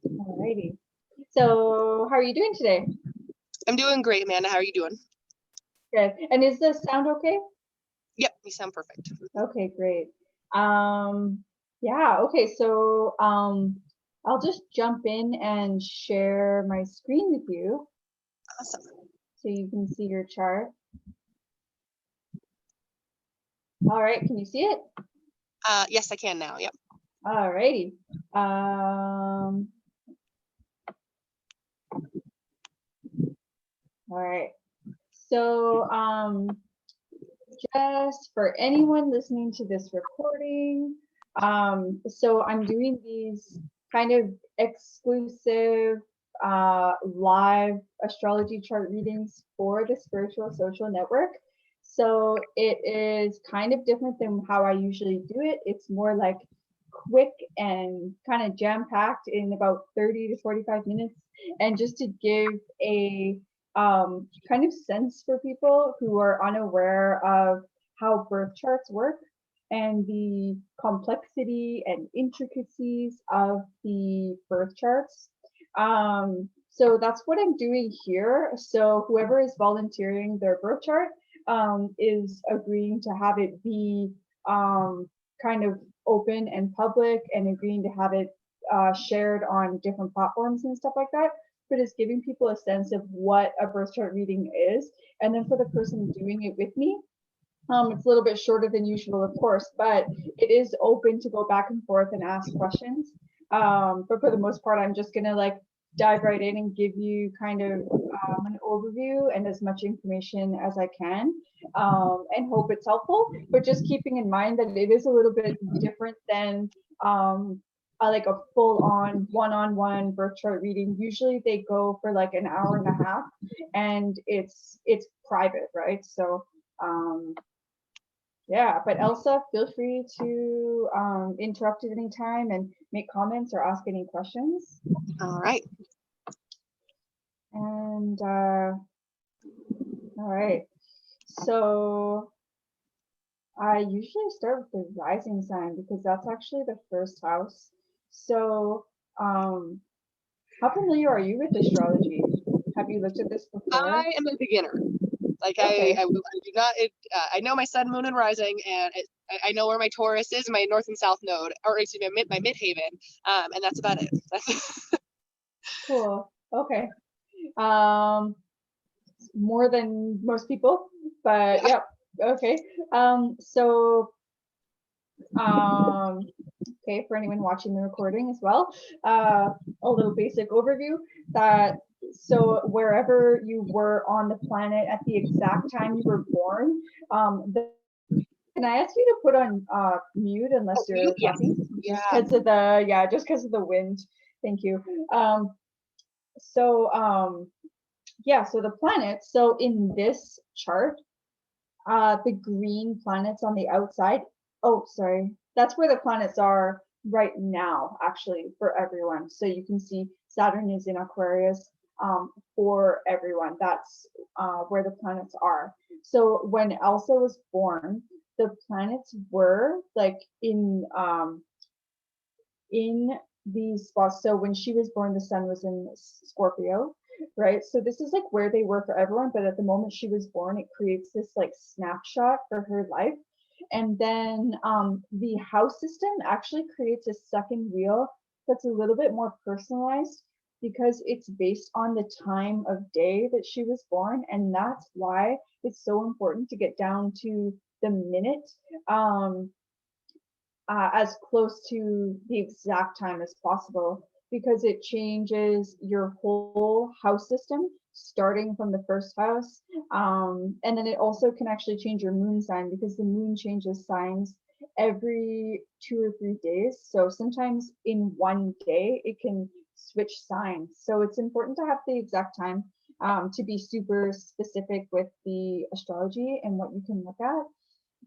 Alrighty. So how are you doing today? I'm doing great, Amanda. How are you doing? Good. And is the sound okay? Yep, you sound perfect. Okay, great. Yeah, okay, so I'll just jump in and share my screen with you Awesome. so you can see your chart. All right, can you see it? Yes, I can now. Yep. Alrighty. All right. So just for anyone listening to this recording, so I'm doing these kind of exclusive live astrology chart readings for the Spiritual Social Network. So it is kind of different than how I usually do it. It's more like quick and kind of jam-packed in about 30 to 45 minutes. And just to give a kind of sense for people who are unaware of how birth charts work and the complexity and intricacies of the birth charts. So that's what I'm doing here. So whoever is volunteering their birth chart is agreeing to have it be kind of open and public and agreeing to have it shared on different platforms and stuff like that, but it's giving people a sense of what a birth chart reading is. And then for the person doing it with me, it's a little bit shorter than usual, of course, but it is open to go back and forth and ask questions. But for the most part, I'm just gonna like dive right in and give you kind of an overview and as much information as I can, and hope it's helpful. But just keeping in mind that it is a little bit different than like a full-on one-on-one birth chart reading. Usually they go for like an hour and a half, and it's private, right? So yeah, but Elsa, feel free to interrupt at any time and make comments or ask any questions. All right. And all right, so I usually start with the rising sign because that's actually the first house. So how familiar are you with astrology? Have you looked at this before? I am a beginner. Like Okay. I do not. I know my sun, moon, and rising, and I know where my Taurus is, my north and south node, or excuse me, my midhaven, and that's about it. Cool. Okay. More than most people, but yeah. Okay. So okay, for anyone watching the recording as well, a little basic overview that so wherever you were on the planet at the exact time you were born, can I ask you to put on mute unless you're talking? Yeah. Just because of the just because of the wind. Thank you. Yeah, so the planets. So in this chart, the green planets on the outside. Oh, sorry. That's where the planets are right now, actually, for everyone. So you can see Saturn is in Aquarius for everyone. That's where the planets are. So when Elsa was born, the planets were like in these spots. So when she was born, the sun was in Scorpio, right? So this is like where they were for everyone, but at the moment she was born, it creates this like snapshot for her life. And then the house system actually creates a second wheel that's a little bit more personalized because it's based on the time of day that she was born. And that's why it's so important to get down to the minute as close to the exact time as possible because it changes your whole house system starting from the first house. And then it also can actually change your moon sign because the moon changes signs every 2 or 3 days. So sometimes in one day it can switch signs. So it's important to have the exact time to be super specific with the astrology and what you can look at.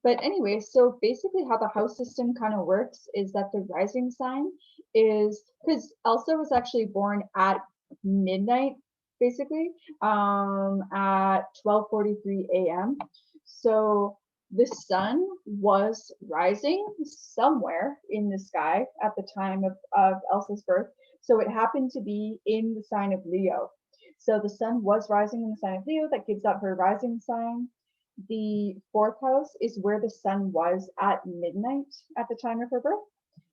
But anyway, so basically how the house system kind of works is that the rising sign is because Elsa was actually born at midnight, basically, at 12:43 a.m. So the sun was rising somewhere in the sky at the time of Elsa's birth. So it happened to be in the sign of Leo. So the sun was rising in the sign of Leo. That gives out her rising sign. The fourth house is where the sun was at midnight at the time of her birth.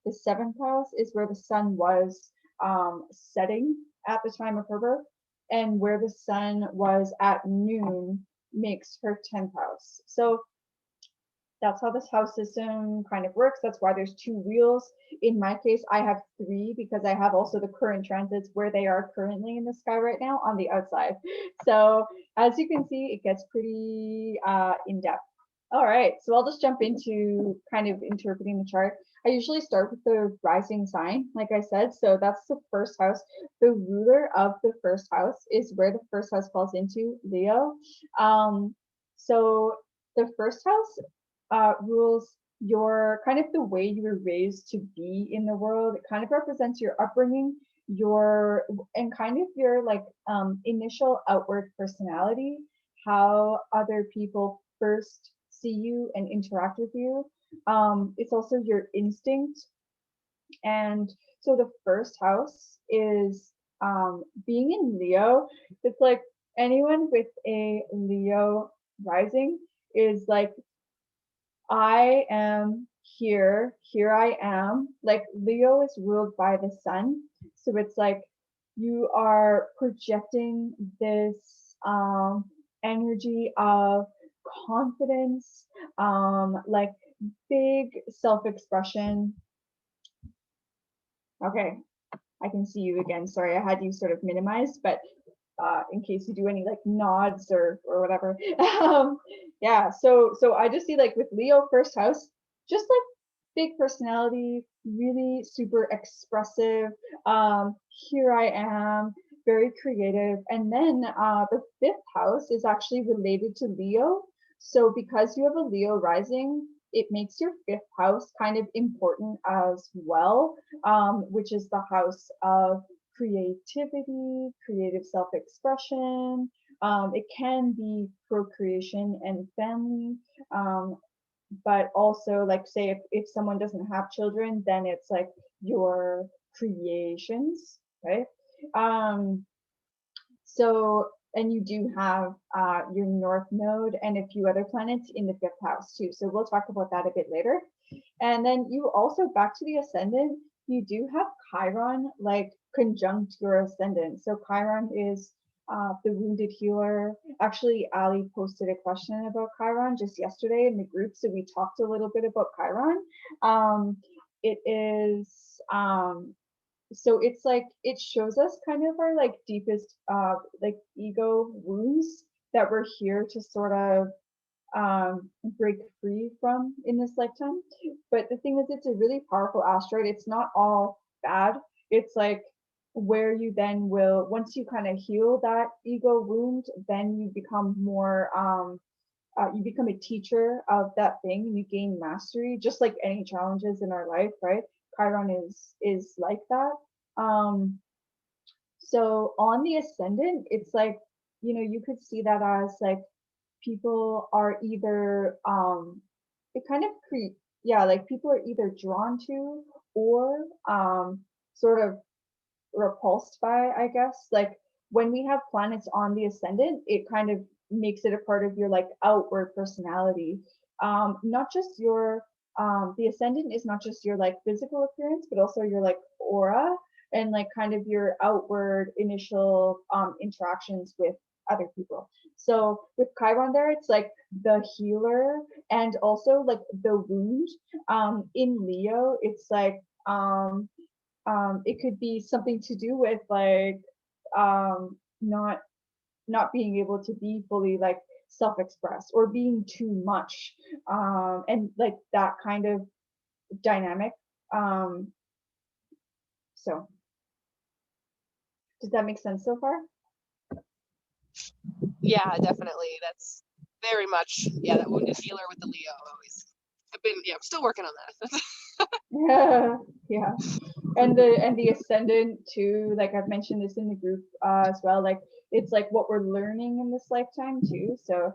The seventh house is where the sun was setting at the time of her birth. And where the sun was at noon makes her 10th house. So that's how this house system kind of works. That's why there's two wheels. In my case, I have three because I have also the current transits where they are currently in the sky right now on the outside. So as you can see, it gets pretty in depth. All right, so I'll just jump into kind of interpreting the chart. I usually start with the rising sign, like I said. So that's the first house. The ruler of the first house is where the first house falls into, Leo. So the first house rules your kind of the way you were raised to be in the world. It kind of represents your upbringing, your and kind of your like initial outward personality, how other people first see you and interact with you. It's also your instinct. And so the first house is being in Leo. It's like anyone with a Leo rising is like, I am here, here I am. Like Leo is ruled by the sun. So it's like you are projecting this energy of confidence, like big self-expression. Okay, I can see you again. Sorry, I had you sort of minimized, but in case you do any like nods or whatever. Yeah, so I just see like with Leo first house, just like big personality, really super expressive. Here I am, very creative. And then the fifth house is actually related to Leo. So because you have a Leo rising, it makes your fifth house kind of important as well, which is the house of creativity, creative self-expression. It can be procreation and family, but also like say if someone doesn't have children, then it's like your creations, right? So and you do have your North Node and a few other planets in the fifth house too. So we'll talk about that a bit later. And then you also, back to the ascendant, you do have Chiron like conjunct your ascendant. So Chiron is the wounded healer. Actually, Ali posted a question about Chiron just yesterday in the group, so we talked a little bit about Chiron. It is so it's like it shows us kind of our like deepest like ego wounds that we're here to sort of break free from in this lifetime. But the thing is, it's a really powerful asteroid. It's not all bad. It's like where you then will, once you kind of heal that ego wound, then you become more you become a teacher of that thing and you gain mastery, just like any challenges in our life, right? Chiron is like that. So on the ascendant, it's like, you know, you could see that as like people are either it kind of like people are either drawn to or sort of repulsed by, I guess. Like when we have planets on the ascendant, it kind of makes it a part of your like outward personality. Not just your the ascendant is not just your like physical appearance, but also your like aura and like kind of your outward initial interactions with other people. So with Chiron there, it's like the healer and also like the wound. In Leo, it's like it could be something to do with like not being able to be fully like self-expressed or being too much, and like that kind of dynamic. So does that make sense so far? Yeah, definitely. That's very much, yeah, that wounded healer with the Leo always. I'm still working on that. Yeah, yeah. and the ascendant too, like I've mentioned this in the group as well, like it's like what we're learning in this lifetime too. So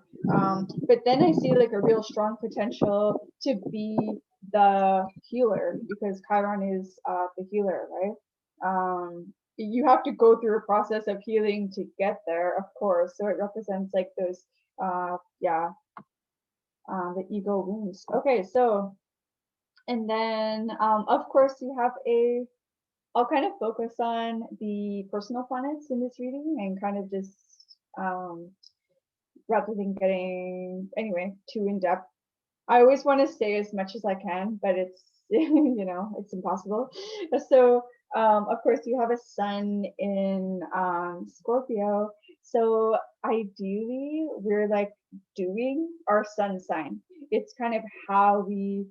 but then I see like a real strong potential to be the healer, because Chiron is the healer, right? You have to go through a process of healing to get there, of course, so it represents like those yeah, the ego wounds. Okay, so and then of course you have a, I'll kind of focus on the personal planets in this reading and kind of just rather than getting anyway too in depth. I always want to say as much as I can, but it's you know, it's impossible. So of course you have a sun in Scorpio. So ideally we're like doing our sun sign. It's kind of how we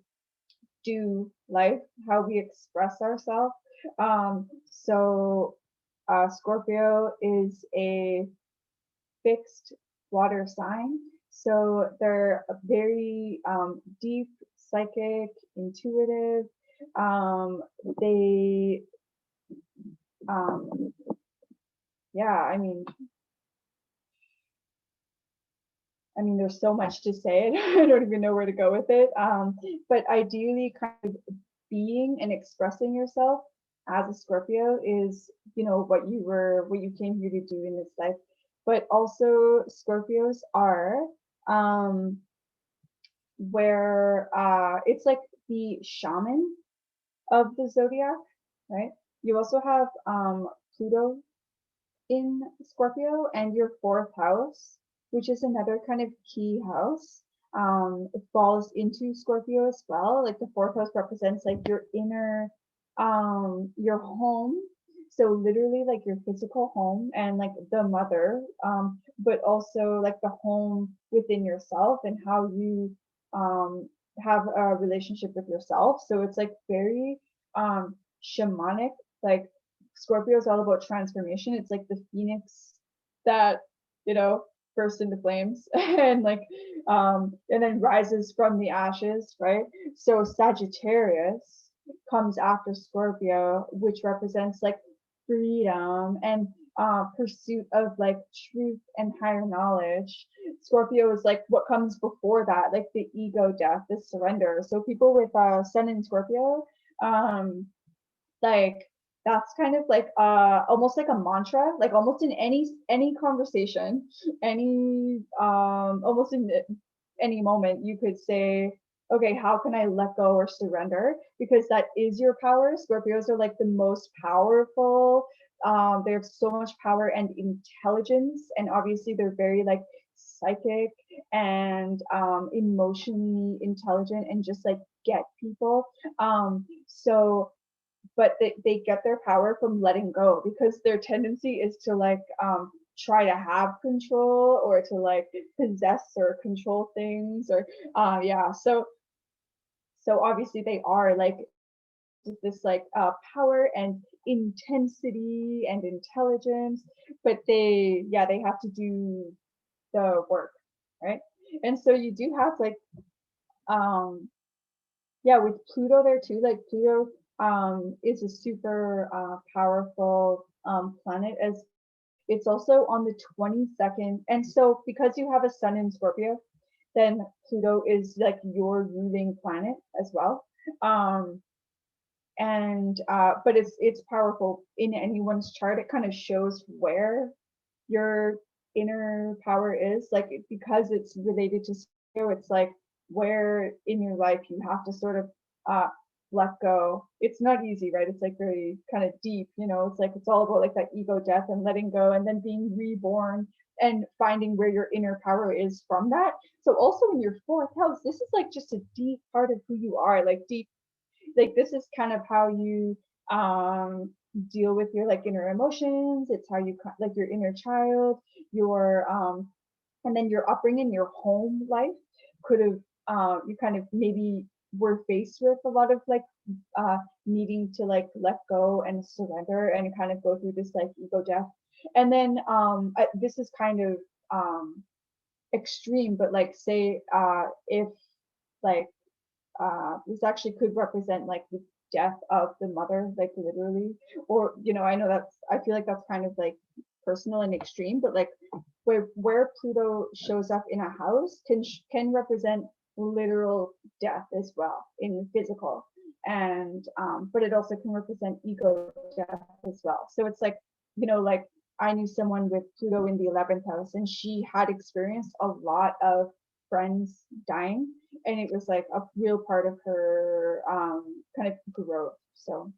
do life, how we express ourselves. So Scorpio is a fixed water sign. So they're very deep, psychic, intuitive. They, yeah, I mean, there's so much to say. I don't even know where to go with it. But ideally, kind of being and expressing yourself as a Scorpio is, you know, what you came here to do in this life. But also, Scorpios are where it's like the shaman of the zodiac, right? You also have Pluto in Scorpio and your fourth house, which is another kind of key house. It falls into Scorpio as well. Like the fourth house represents like your inner, your home. So literally like your physical home and like the mother, but also like the home within yourself and how you have a relationship with yourself. So it's like very shamanic, like Scorpio is all about transformation. It's like the phoenix that, you know, bursts into flames and like and then rises from the ashes, right? So Sagittarius comes after Scorpio, which represents like freedom and pursuit of like truth and higher knowledge. Scorpio is like what comes before that, like the ego death, the surrender. So people with Sun in Scorpio, like that's kind of like almost like a mantra, like almost in any conversation, any almost in any moment you could say, okay, how can I let go or surrender? Because that is your power. Scorpios are like the most powerful. They have so much power and intelligence, and obviously they're very like psychic and emotionally intelligent and just like get people. So but they get their power from letting go, because their tendency is to like try to have control or to like possess or control things or yeah, so obviously they are like this like power and intensity and intelligence, but they have to do the work, right? And so you do have like um yeah, with Pluto there too, like Pluto is a super powerful planet, as it's also on the 22nd. And so because you have a sun in Scorpio, then Pluto is like your ruling planet as well. Um, and but it's powerful in anyone's chart. It kind of shows where your inner power is, like because it's related to Scorpio, it's like where in your life you have to sort of uh let go. It's not easy, right? It's like very kind of deep, you know, it's like it's all about like that ego death and letting go and then being reborn and finding where your inner power is from that. So also in your fourth house, this is like just a deep part of who you are, like deep, like this is kind of how you deal with your like inner emotions. It's how you like your inner child, your and then your upbringing, your home life could have you kind of maybe were faced with a lot of like needing to like let go and surrender and kind of go through this like ego death. And then this is kind of extreme, but like say if like this actually could represent like death of the mother, like literally, or I know I feel like that's kind of like personal and extreme, but like where Pluto shows up in a house can represent literal death as well in physical, and but it also can represent ego death as well. So it's like, like I knew someone with Pluto in the 11th house, and she had experienced a lot of friends dying, and it was like a real part of her kind of growth. So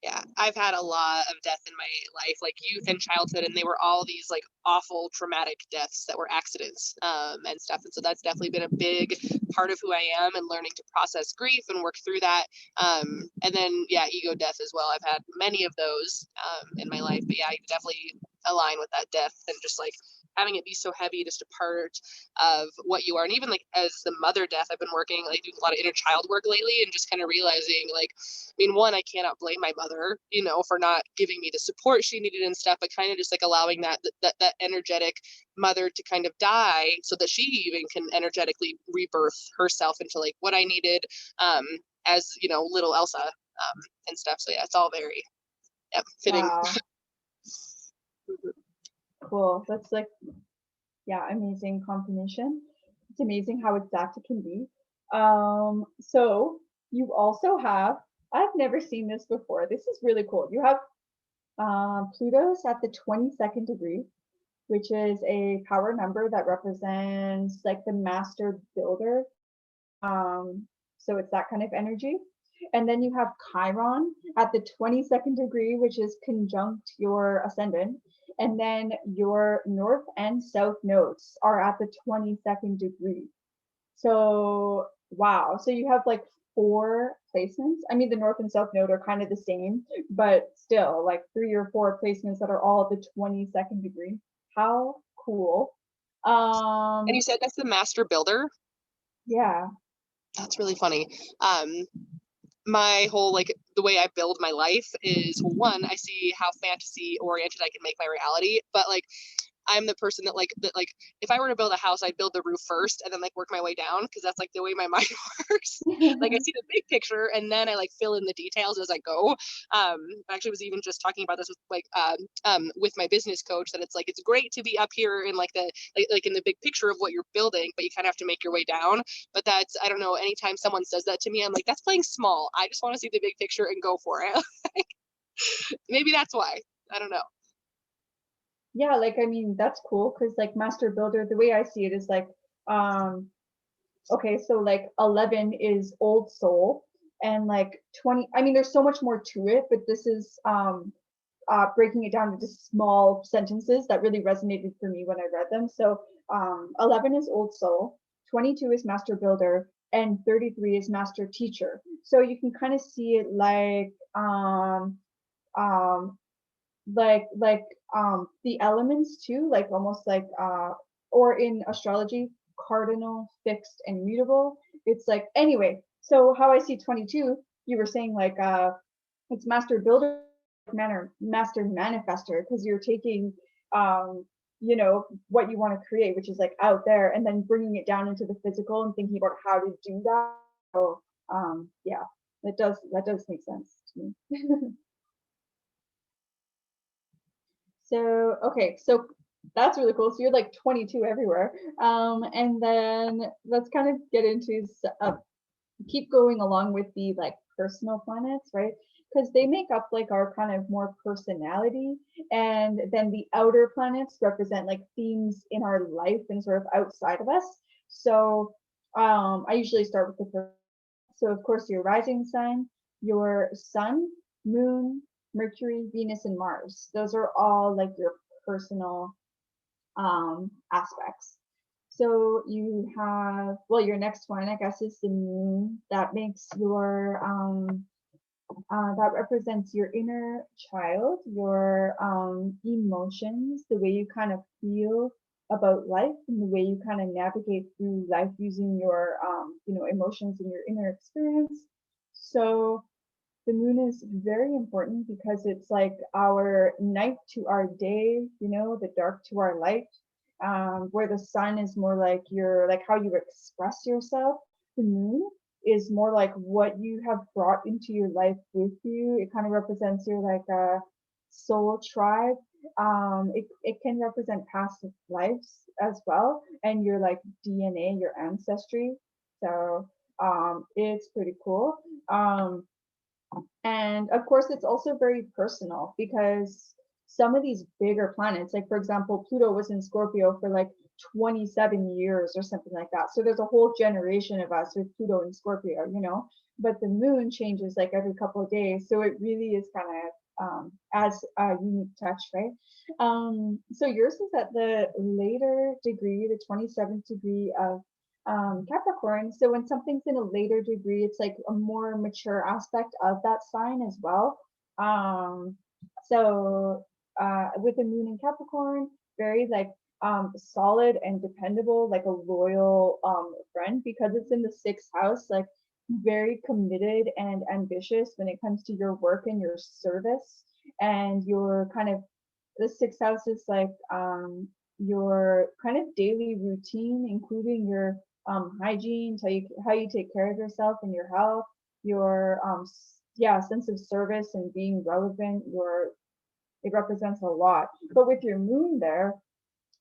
Yeah, I've had a lot of death in my life, like youth and childhood, and they were all these like awful traumatic deaths that were accidents and stuff. And so that's definitely been a big part of who I am, and learning to process grief and work through that. And then yeah, ego death as well. I've had many of those in my life, but yeah, I definitely align with that death, and just like having it be so heavy, just a part of what you are. And even like as the mother death, I've been working, like doing a lot of inner child work lately, and just kind of realizing like, I mean, one, I cannot blame my mother, for not giving me the support she needed and stuff, but kind of just like allowing that energetic mother to kind of die, so that she even can energetically rebirth herself into like what I needed as little Elsa and stuff. So yeah, it's all very fitting. wow, cool. That's like, yeah, amazing confirmation. It's amazing how exact it can be. So you also have, I've never seen this before. This is really cool. You have Pluto's at the 22nd degree, which is a power number that represents like the master builder. So it's that kind of energy. And then you have Chiron at the 22nd degree, which is conjunct your ascendant. And then your north and south nodes are at the 22nd degree. So, wow. So you have like 4 placements. I mean, the north and south node are kind of the same, but still like 3 or 4 placements that are all at the 22nd degree. How cool. And you said that's the master builder? Yeah. That's really funny. My whole like the way I build my life is, one, I see how fantasy oriented I can make my reality, but like I'm the person that if I were to build a house, I'd build the roof first and then like work my way down, because that's like the way my mind works. Like I see the big picture and then I like fill in the details as I go. I actually was even just talking about this with my business coach, that it's like it's great to be up here in like the like in the big picture of what you're building, but you kind of have to make your way down. But that's, I don't know, anytime someone says that to me, I'm like, that's playing small. I just want to see the big picture and go for it. Maybe that's why. I don't know. Yeah, like I mean that's cool because like master builder, the way I see it is like um okay, so like 11 is old soul, and like 20, I mean there's so much more to it, but this is breaking it down into small sentences that really resonated for me when I read them. So 11 is old soul, 22 is master builder, and 33 is master teacher. So you can kind of see it um the elements too, like almost like or in astrology, cardinal, fixed, and mutable. It's like, anyway, so how I see 22, you were saying like it's master builder, master manifester, because you're taking what you want to create, which is like out there, and then bringing it down into the physical and thinking about how to do that. So yeah, that does make sense to me. So, okay, so that's really cool. So you're like 22 everywhere. And then let's kind of get into keep going along with the like personal planets, right? Because they make up like our kind of more personality, and then the outer planets represent like themes in our life and sort of outside of us. So, I usually start with the first. So of course your rising sign, your sun, moon, Mercury, Venus, and Mars. Those are all like your personal aspects. So you have, well, your next one, I guess, is the moon. That makes your that represents your inner child, your emotions, the way you kind of feel about life, and the way you kind of navigate through life using your emotions and your inner experience. So the moon is very important because it's like our night to our day, the dark to our light, where the sun is more like your, like how you express yourself. The moon is more like what you have brought into your life with you. It kind of represents your like soul tribe. It can represent past lives as well, and your like DNA, your ancestry. So it's pretty cool. Um, and of course, it's also very personal because some of these bigger planets, like for example, Pluto was in Scorpio for like 27 years or something like that. So there's a whole generation of us with Pluto in Scorpio, you know, but the moon changes like every couple of days. So it really is kind of as a unique touch, right? So yours is at the later degree, the 27th degree of Capricorn. So when something's in a later degree, it's like a more mature aspect of that sign as well. Um, so with the moon in Capricorn, very like solid and dependable, like a loyal friend because it's in the sixth house, like very committed and ambitious when it comes to your work and your service and your kind of the sixth house is like your kind of daily routine, including your hygiene, how you take care of yourself and your health, your yeah, sense of service and being relevant. Your it represents a lot. But with your moon there,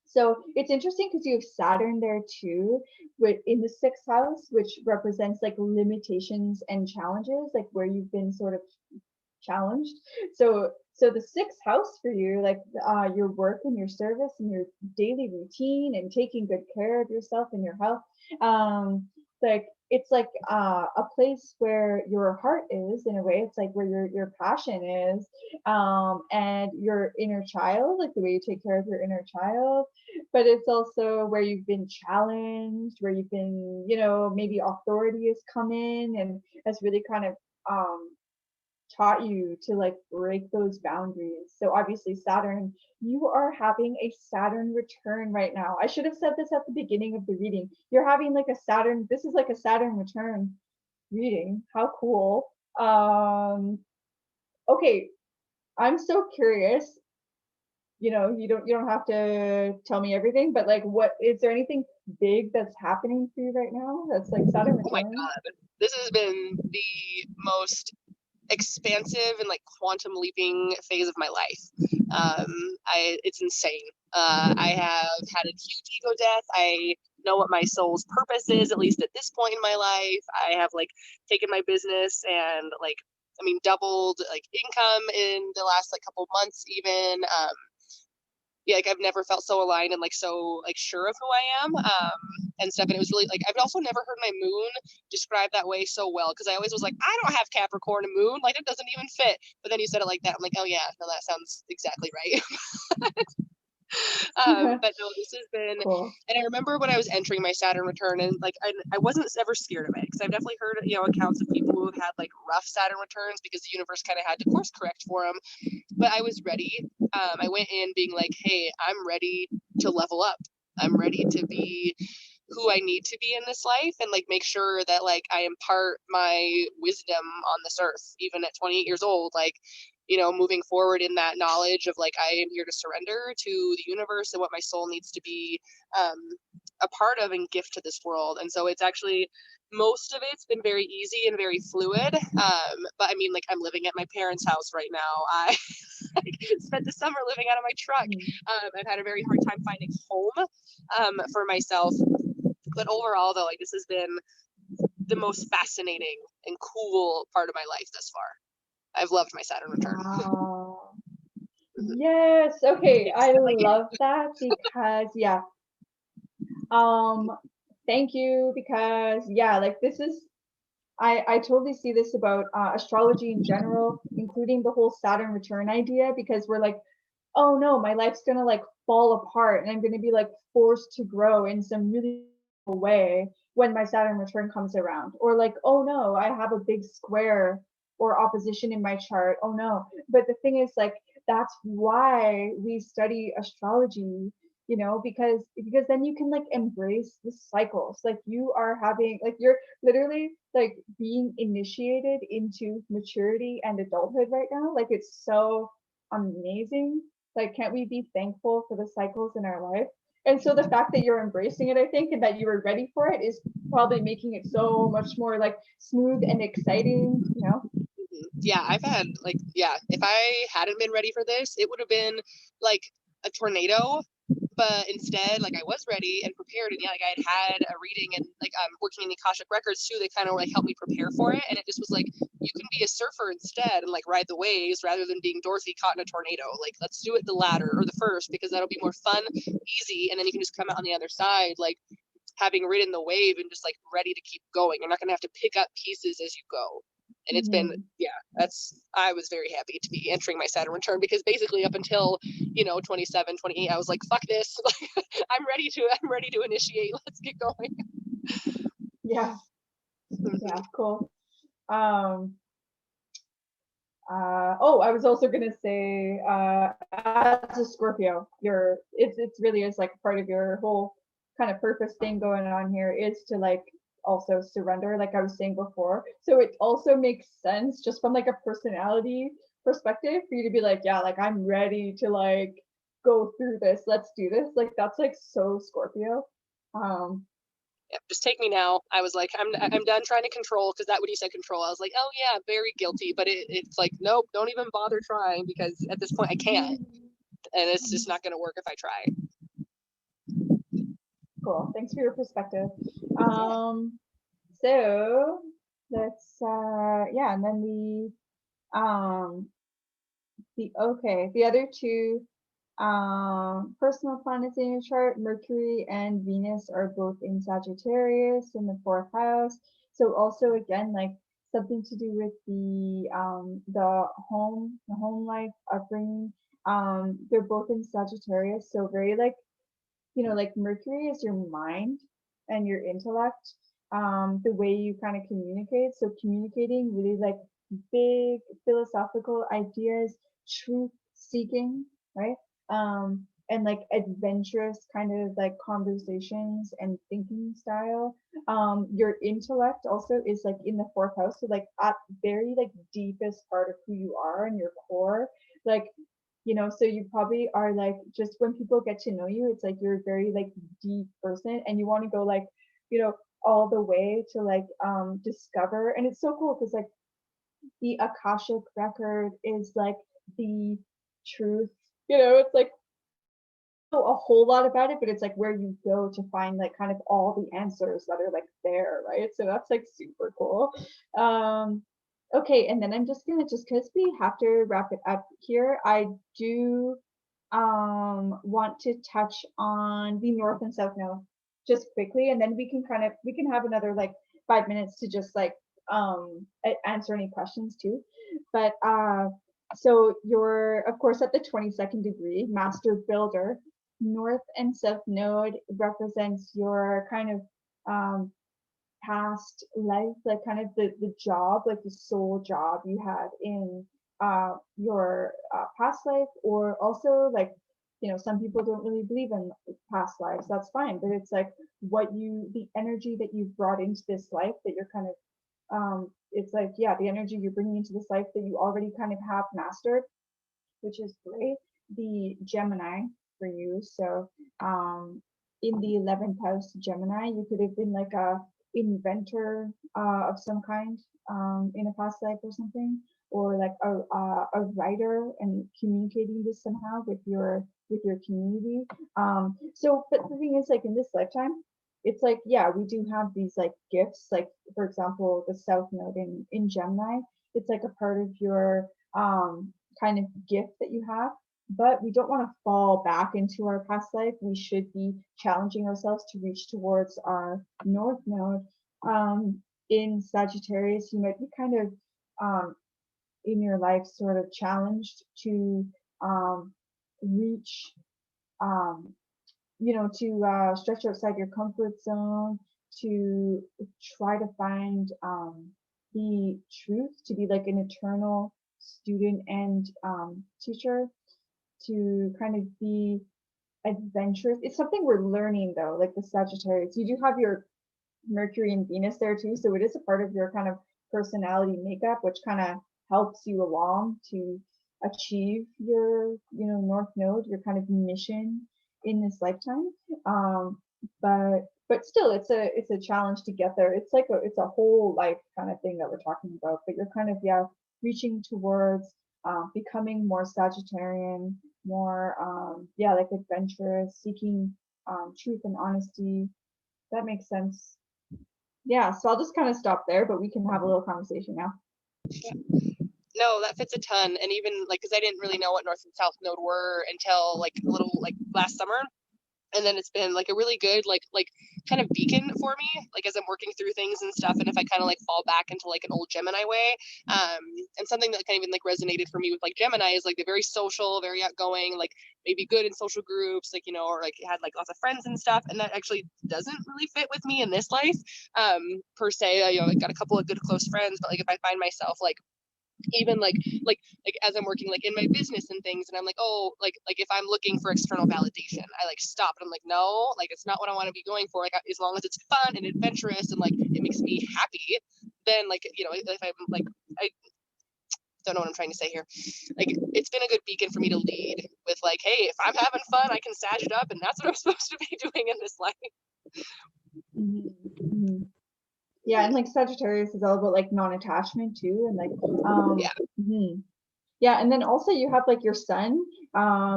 so it's interesting because you have Saturn there too, with in the sixth house, which represents like limitations and challenges, like where you've been sort of challenged. So the sixth house for you, like your work and your service and your daily routine and taking good care of yourself and your health, like it's like a place where your heart is in a way. It's like where your passion is, and your inner child, like the way you take care of your inner child. But it's also where you've been challenged, where you've been, you know, maybe authority has come in and has really kind of taught you to like break those boundaries. So obviously Saturn, you are having a Saturn return right now. I should have said this at the beginning of the reading. You're having like a Saturn, this is like a Saturn return reading. How cool. Okay, I'm so curious. You know, you don't have to tell me everything, but like what is there anything big that's happening for you right now that's like Saturn Oh my return? God. This has been the most expansive and like quantum leaping phase of my life. It's insane. I have had a huge ego death. I know what my soul's purpose is, at least at this point in my life. I have like taken my business and like, I mean, doubled like income in the last like couple months even. Yeah, like I've never felt so aligned and like so like sure of who I am, and stuff. And it was really like I've also never heard my moon described that way so well because I always was like, I don't have Capricorn and moon, like it doesn't even fit. But then you said it like that, I'm like, oh yeah, no, that sounds exactly right. But no, this has been, Cool. and I remember when I was entering my Saturn return, and like I wasn't ever scared of it because I've definitely heard, you know, accounts of people who have had like rough Saturn returns because the universe kind of had to course correct for them. But I was ready. I went in being like, hey, I'm ready to level up. I'm ready to be who I need to be in this life and like make sure that like I impart my wisdom on this earth, even at 28 years old, like, you know, moving forward in that knowledge of like I am here to surrender to the universe and what my soul needs to be a part of and gift to this world. And so it's actually most of it's been very easy and very fluid. But I mean, like I'm living at my parents' house right now. I spent the summer living out of my truck. I've had a very hard time finding home for myself. But overall, though, like this has been the most fascinating and cool part of my life thus far. I've loved my Saturn return. Wow. Yes. Okay. Yes, I like love that because yeah. Thank you because yeah, like this is I totally see this about astrology in general, including the whole Saturn return idea because we're like, oh no, my life's gonna like fall apart and I'm gonna be like forced to grow in some really way when my Saturn return comes around. Or like, oh no, I have a big square or opposition in my chart. Oh no. But the thing is like that's why we study astrology, you know, because then you can like embrace the cycles. Like you are having like you're literally like being initiated into maturity and adulthood right now. Like it's so amazing. Like can't we be thankful for the cycles in our life? And so the fact that you're embracing it, I think, and that you were ready for it is probably making it so much more like smooth and exciting, you know? Yeah, I've had like, yeah, if I hadn't been ready for this, it would have been like a tornado. But instead, like I was ready and prepared, and yeah, like I had a reading and like I'm working in the Akashic records too. They kind of like helped me prepare for it, and it just was like you can be a surfer instead and like ride the waves rather than being Dorothy caught in a tornado. Like let's do it the latter or the first because that'll be more fun, easy, and then you can just come out on the other side like having ridden the wave and just like ready to keep going. You're not gonna have to pick up pieces as you go. And it's been, yeah, I was very happy to be entering my Saturn return because basically up until, 27, 28, I was like, fuck this. I'm ready to initiate. Let's get going. Yeah. Yeah, cool. I was also gonna say, as a Scorpio, it's really is like part of your whole kind of purpose thing going on here is to like also surrender, like I was saying before. So it also makes sense just from like a personality perspective for you to be like, yeah, like I'm ready to like go through this. Let's do this. Like that's like so Scorpio. Yeah, just take me now. I was like, I'm done trying to control because that when you said control, I was like, oh yeah, very guilty. But it's like, nope, don't even bother trying because at this point I can't, and it's just not going to work if I try. Cool. Thanks for your perspective. So let's yeah, and then the other two personal planets in your chart, Mercury and Venus, are both in Sagittarius in the fourth house. So also again, like something to do with the home life, upbringing. They're both in Sagittarius, so very like, like Mercury is your mind and your intellect, the way you kind of communicate. So communicating really like big philosophical ideas, truth seeking, right? And like adventurous kind of like conversations and thinking style. Your intellect also is like in the fourth house, so like at very like deepest part of who you are and your core, like so you probably are like, just when people get to know you, it's like you're a very like deep person and you want to go like, all the way to like discover. And it's so cool because like the Akashic record is like the truth, it's like a whole lot about it, but it's like where you go to find like kind of all the answers that are like there, right? So that's like super cool. Okay, and then I'm just gonna, just because we have to wrap it up here, I do want to touch on the North and South Node just quickly, and then we can have another like 5 minutes to just like answer any questions too. But so you're of course at the 22nd degree, master builder. North and South Node represents your kind of past life, like kind of the job, like the soul job you had in your past life, or also like, some people don't really believe in past lives. That's fine, but it's like the energy that you've brought into this life that you're kind of, it's like, yeah, the energy you're bringing into this life that you already kind of have mastered, which is great. The Gemini for you. So in the 11th house Gemini, you could have been like a inventor of some kind in a past life or something, or like a writer and communicating this somehow with your community. So but the thing is, like in this lifetime, it's like, yeah, we do have these like gifts, like for example the South Node in Gemini, it's like a part of your kind of gift that you have. But we don't want to fall back into our past life. We should be challenging ourselves to reach towards our North Node. In Sagittarius, you might be kind of in your life sort of challenged to reach, to stretch outside your comfort zone, to try to find the truth, to be like an eternal student and teacher, to kind of be adventurous. It's something we're learning though, like the Sagittarius. You do have your Mercury and Venus there too, so it is a part of your kind of personality makeup, which kind of helps you along to achieve your, North Node, your kind of mission in this lifetime. But still, it's a challenge to get there. It's like it's a whole life kind of thing that we're talking about. But you're kind of reaching towards becoming more Sagittarian, more like adventurous, seeking truth and honesty. That makes sense. Yeah, so I'll just kind of stop there, but we can have a little conversation now. Yeah. No, that fits a ton. And even like, because I didn't really know what North and South Node were until like a little like last summer. And then it's been like a really good like kind of beacon for me, like as I'm working through things and stuff. And if I kind of like fall back into like an old Gemini way, and something that kind of even like resonated for me with like Gemini is like the very social, very outgoing, like maybe good in social groups, like, you know, or like had like lots of friends and stuff. And that actually doesn't really fit with me in this life, per se. You know, I got a couple of good close friends, but like if I find myself like even like as I'm working like in my business and things, and I'm like, oh, like if I'm looking for external validation, I like stop and I'm like, no, like it's not what I want to be going for. Like as long as it's fun and adventurous and like it makes me happy, then like, you know, if I'm like, I don't know what I'm trying to say here. Like it's been a good beacon for me to lead with like, hey, if I'm having fun, I can sag it up, and that's what I'm supposed to be doing in this life. Mm-hmm. Mm-hmm. Yeah, and like Sagittarius is all about like non-attachment too, and like Yeah. Mm-hmm. Yeah, and then also you have like your sun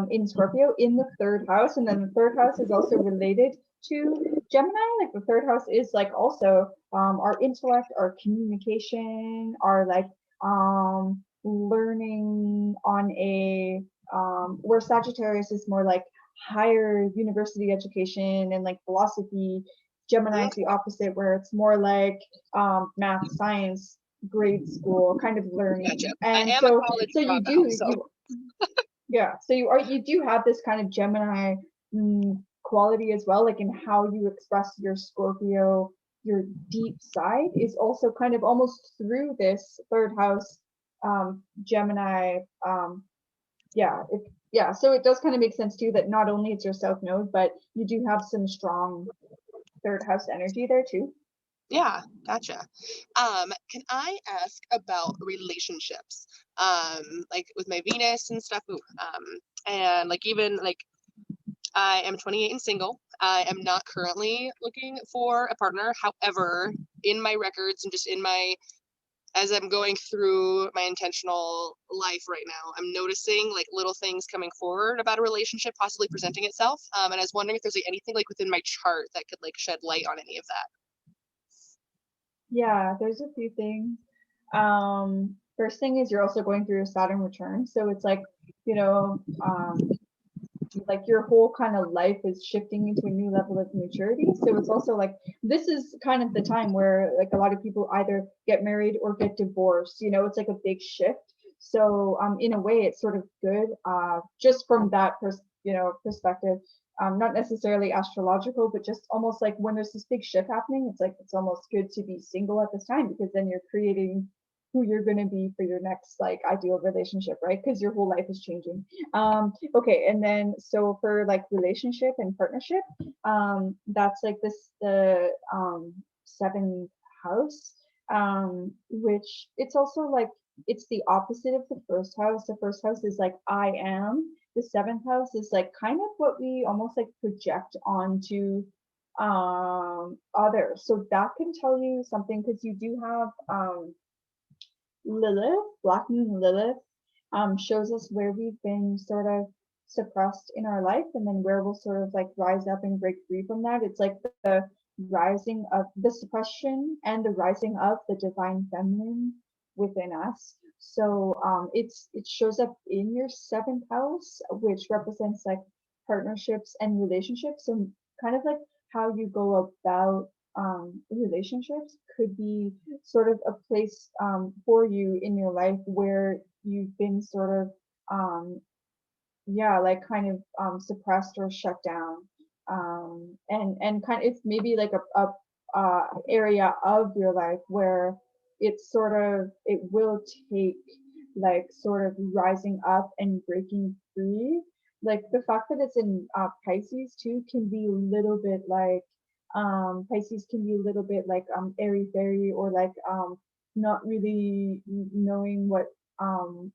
in Scorpio in the third house, and then the third house is also related to Gemini. Like the third house is like also our intellect, our communication, our like learning on a where Sagittarius is more like higher university education and like philosophy. Gemini is the opposite, where it's more like math, science, grade school kind of learning. Gotcha. And I am so a college so you dropout, do so. so you do have this kind of Gemini quality as well, like in how you express your Scorpio, your deep side is also kind of almost through this third house Gemini. So it does kind of make sense too that not only it's your south node, but you do have some strong third house energy there too. Yeah, gotcha. Can I ask about relationships? Like with my Venus and stuff. And like even like I am 28 and single. I am not currently looking for a partner. However, in my records and just in my as I'm going through my intentional life right now, I'm noticing like little things coming forward about a relationship possibly presenting itself. And I was wondering if there's like anything like within my chart that could like shed light on any of that. Yeah, there's a few things. First thing is you're also going through a Saturn return. So it's like, you know, like your whole kind of life is shifting into a new level of maturity. So it's also like this is kind of the time where like a lot of people either get married or get divorced. You know, it's like a big shift. So in a way, it's sort of good just from that perspective. Not necessarily astrological, but just almost like when there's this big shift happening, it's like it's almost good to be single at this time because then you're creating who you're going to be for your next like ideal relationship, right? Because your whole life is changing. Okay, and then so for like relationship and partnership, that's like the seventh house, which it's also like it's the opposite of the first house. The first house is like I am. The seventh house is like kind of what we almost like project onto others. So that can tell you something because you do have Lilith, Black Moon Lilith, shows us where we've been sort of suppressed in our life and then where we'll sort of like rise up and break free from that. It's like the rising of the suppression and the rising of the divine feminine within us. So it shows up in your seventh house, which represents like partnerships and relationships and kind of like how you go about relationships could be sort of a place for you in your life where you've been sort of like kind of suppressed or shut down and kind of it's maybe like a area of your life where it's sort of it will take like sort of rising up and breaking free. Like the fact that it's in Pisces too can be a little bit like Pisces can be a little bit like airy fairy or like not really knowing what um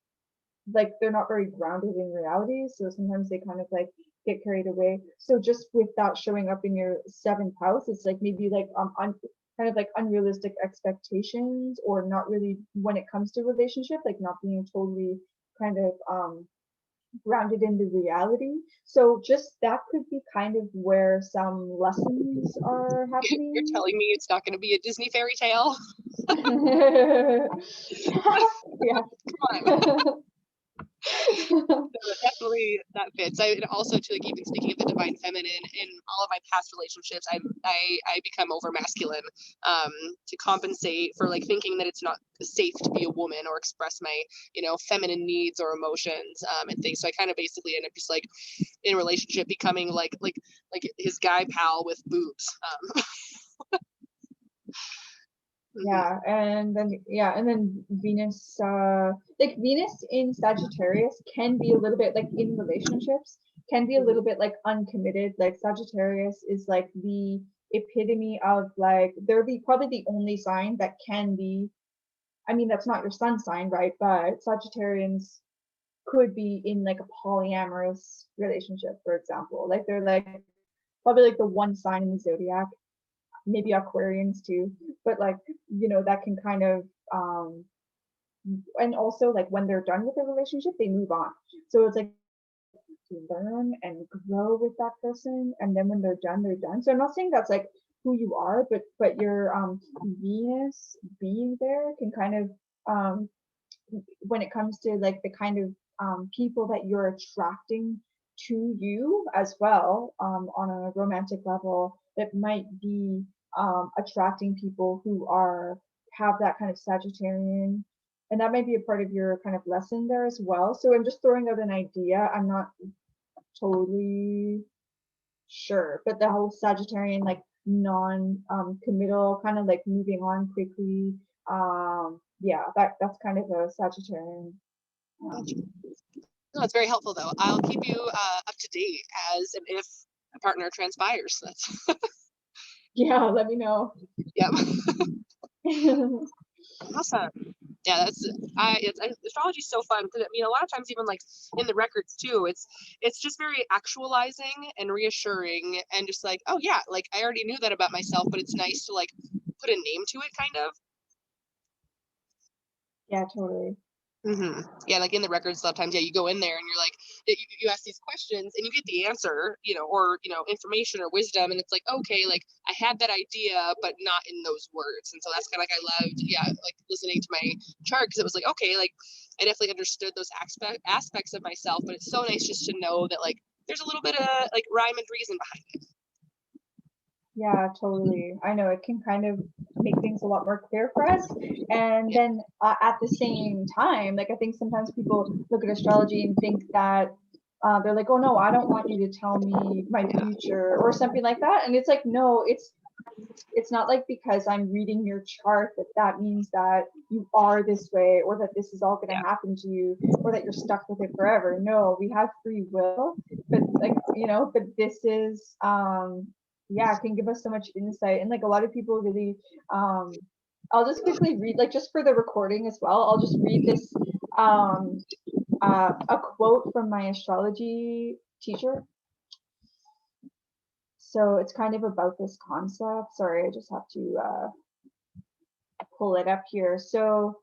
like they're not very grounded in reality. So sometimes they kind of like get carried away. So just with that showing up in your seventh house, it's like maybe like kind of like unrealistic expectations, or not really when it comes to relationship, like not being totally kind of grounded in the reality. So just that could be kind of where some lessons are You're happening. telling me it's not going to be a Disney fairy tale? Yeah. Come on. No, definitely that fits. I also, to like even speaking of the divine feminine, in all of my past relationships, I become over masculine, to compensate for like thinking that it's not safe to be a woman or express my, you know, feminine needs or emotions, and things. So I kind of basically end up just like in a relationship becoming like his guy pal with boobs. Yeah, and then Venus, like Venus in Sagittarius can be a little bit like in relationships, can be a little bit like uncommitted. Like Sagittarius is like the epitome of like they're the probably the only sign that can be. I mean, that's not your sun sign, right? But Sagittarians could be in like a polyamorous relationship, for example. Like they're like probably like the one sign in the zodiac, maybe Aquarians too, but like, you know, that can kind of and also like when they're done with the relationship, they move on. So it's like to learn and grow with that person, and then when they're done, they're done. So I'm not saying that's like who you are, but your Venus being there can kind of when it comes to like the kind of people that you're attracting to you as well, on a romantic level, it might be attracting people who are have that kind of Sagittarian, and that might be a part of your kind of lesson there as well. So I'm just throwing out an idea. I'm not totally sure, but the whole Sagittarian like non committal kind of like moving on quickly, yeah, that's kind of a Sagittarian. um, No, it's very helpful though. I'll keep you up to date as and if a partner transpires. That's yeah, let me know. yep. Awesome. Yeah, astrology is so fun because I mean a lot of times even like in the records too, it's just very actualizing and reassuring and just like, oh yeah, like I already knew that about myself, but it's nice to like put a name to it kind of. Yeah, totally. Yeah, like in the records, sometimes, yeah, you go in there and you're like, you ask these questions and you get the answer, you know, or, you know, information or wisdom. And it's like, okay, like I had that idea, but not in those words. And so that's kind of like, I loved, yeah, like listening to my chart because it was like, okay, like I definitely understood those aspects of myself, but it's so nice just to know that like there's a little bit of like rhyme and reason behind it. Yeah, totally. I know it can kind of make things a lot more clear for us. And then at the same time, like I think sometimes people look at astrology and think that they're like, oh no, I don't want you to tell me my future or something like that. And it's like, no, it's not like because I'm reading your chart that that means that you are this way, or that this is all going Yeah. to happen to you, or that you're stuck with it forever. No, we have free will, but like, you know, but this is yeah, it can give us so much insight. And like a lot of people really I'll just quickly read, like just for the recording as well, I'll just read this a quote from my astrology teacher. So it's kind of about this concept. Sorry, I just have to pull it up here. So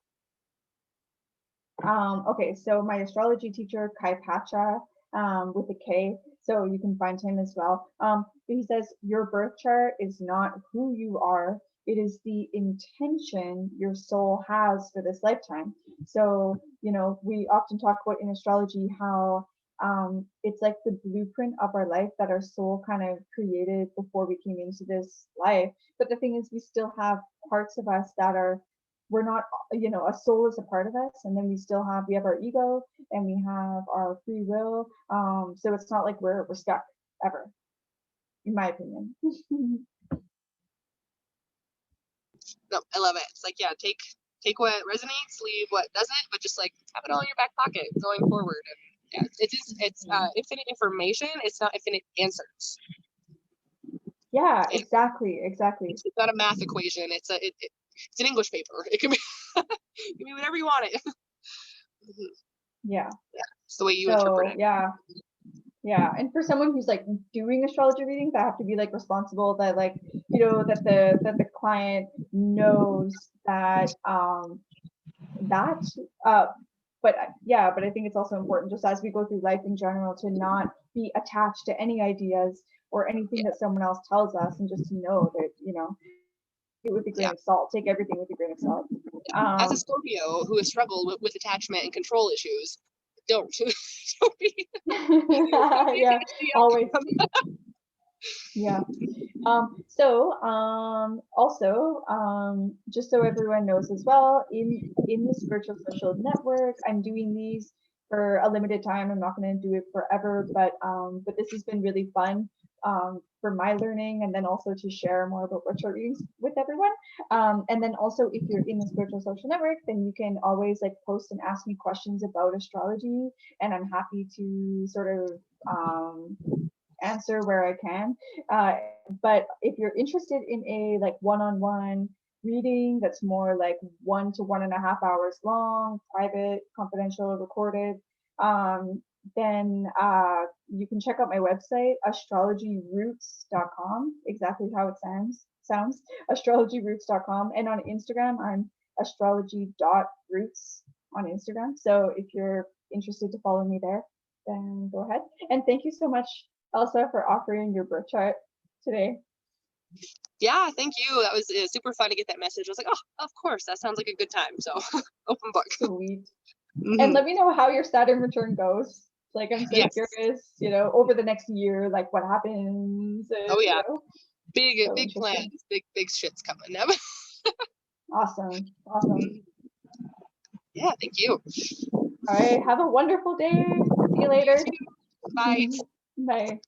okay, so my astrology teacher, Kai Pacha, with a K, so you can find him as well. He says, your birth chart is not who you are, it is the intention your soul has for this lifetime. So, you know, we often talk about in astrology how it's like the blueprint of our life that our soul kind of created before we came into this life. But the thing is, we still have parts of us that are we're not, you know, a soul is a part of us, and then we have our ego and we have our free will, so it's not like we're stuck ever, in my opinion. No, I love it. It's like, yeah, take what resonates, leave what doesn't, but just like have it all in your back pocket going forward. And yeah, it's infinite information. It's not infinite answers. Yeah, exactly. It's not a math equation. It's an English paper. It can be it can be whatever you want it. Yeah. It's the way you interpret it. Yeah, and for someone who's like doing astrology readings, I have to be like responsible that like, you know, that the client knows that that but yeah, but I think it's also important just as we go through life in general to not be attached to any ideas or anything that someone else tells us, and just to know that, you know, it with a grain of salt, take everything with a grain of salt. As a Scorpio who has struggled with attachment and control issues, don't don't be, don't be Yeah, attached to the always. outcome. Yeah. Also, just so everyone knows as well, in the spiritual social network, I'm doing these for a limited time. I'm not going to do it forever, but this has been really fun for my learning, and then also to share more about virtual readings with everyone. And then also, if you're in the spiritual social network, then you can always like post and ask me questions about astrology, and I'm happy to sort of answer where I can. But if you're interested in a like one-on-one reading that's more like 1 to 1.5 hours long, private, confidential, recorded, then you can check out my website, astrologyroots.com, exactly how it sounds, astrologyroots.com. And on Instagram, I'm astrology.roots on Instagram. So if you're interested to follow me there, then go ahead. And thank you so much, Elsa, for offering your birth chart today. Yeah, thank you. That was super fun to get that message. I was like, oh, of course, that sounds like a good time. So open book. Sweet. And let me know how your Saturn return goes. Like, I'm so curious, you know, over the next year, like what happens. And, oh yeah, you know, big plans, big shit's coming up. Awesome. Yeah, thank you. All right, have a wonderful day. See you later. Bye. Bye.